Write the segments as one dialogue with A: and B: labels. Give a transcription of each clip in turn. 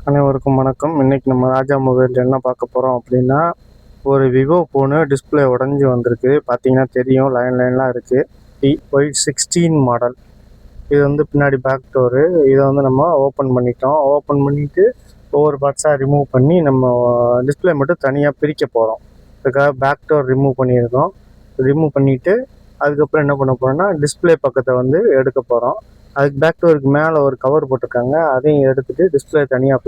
A: அனைவருக்கும் வணக்கம். இன்னைக்கு நம்ம ராஜா மொபைல் என்ன பார்க்க போகிறோம் அப்படின்னா, ஒரு விவோ ஃபோனு டிஸ்பிளே உடஞ்சி வந்திருக்கு. பார்த்தீங்கன்னா தெரியும், லைன்லாம் இருக்குது. Y16 model. இது வந்து பின்னாடி பேக் டோரு. இதை வந்து நம்ம ஓப்பன் பண்ணிட்டோம். ஓப்பன் பண்ணிவிட்டு ஒவ்வொரு பார்ட்ஸாக ரிமூவ் பண்ணி நம்ம டிஸ்பிளே மட்டும் தனியாக பிரிக்க போகிறோம். அதுக்காக பேக் டோர் ரிமூவ் பண்ணியிருக்கோம். ரிமூவ் பண்ணிவிட்டு அதுக்கப்புறம் என்ன பண்ண போகிறோம்னா, டிஸ்பிளே பக்கத்தை வந்து எடுக்க போகிறோம். அதுக்கு பேக் டோருக்கு மேலே ஒரு கவர் போட்டிருக்காங்க, அதையும் எடுத்துகிட்டு டிஸ்பிளே தனியாக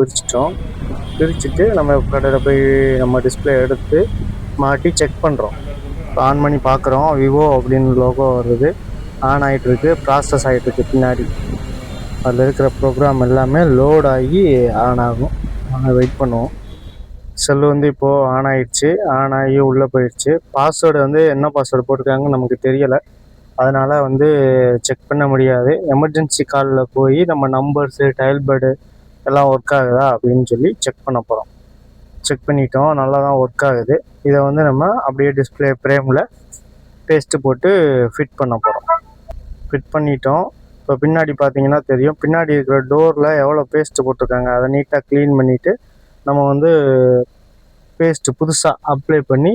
A: பிரிச்சுட்டு நம்ம கடையில் போய் நம்ம டிஸ்பிளே எடுத்து மாட்டி செக் பண்ணுறோம். ஆன் பண்ணி பார்க்குறோம். விவோ அப்படின்னு லோகோ வருது, ஆன் ஆகிட்டுருக்கு, ப்ராசஸ் ஆகிட்டுருக்கு. பின்னாடி அதில் இருக்கிற ப்ரோக்ராம் எல்லாமே லோட் ஆகி ஆன் ஆகும். வெயிட் பண்ணுவோம். செல்லு வந்து இப்போது ஆன் ஆகிடுச்சு. ஆன் ஆகி உள்ளே போயிடுச்சு. பாஸ்வேர்டு வந்து என்ன பாஸ்வேர்டு போட்டிருக்காங்கன்னு நமக்கு தெரியலை, அதனால் வந்து செக் பண்ண முடியாது. எமர்ஜென்சி காலில் போய் நம்ம நம்பர்ஸு, டயல்பேடு எல்லாம் ஒர்க் ஆகுதா அப்படின்னு சொல்லி செக் பண்ண போகிறோம். செக் பண்ணிட்டோம், நல்லா தான் ஒர்க் ஆகுது. இதை வந்து நம்ம அப்படியே டிஸ்பிளே ஃப்ரேமில் பேஸ்ட்டு போட்டு ஃபிட் பண்ண போகிறோம். ஃபிட் பண்ணிட்டோம். இப்போ பின்னாடி பார்த்தீங்கன்னா தெரியும், பின்னாடி இருக்கிற டோரில் எவ்வளோ பேஸ்ட்டு போட்டிருக்காங்க. அதை நீட்டாக க்ளீன் பண்ணிவிட்டு நம்ம வந்து பேஸ்ட்டு புதுசாக அப்ளை பண்ணி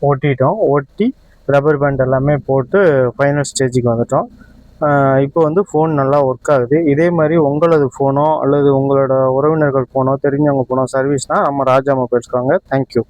A: ஒட்டி ரப்பர் பேண்ட் எல்லாமே போட்டு ஃபைனல் ஸ்டேஜுக்கு வந்துட்டோம். இப்போ வந்து ஃபோன் நல்லா ஒர்க் ஆகுது. இதே மாதிரி உங்களது ஃபோனோ அல்லது உங்களோட உறவினர்கள் ஃபோனோ, தெரிஞ்சவங்க ஃபோனோ சர்வீஸ்னால் நம்ம ராஜா மொபைல்ஸ் வாங்க. தேங்க்யூ.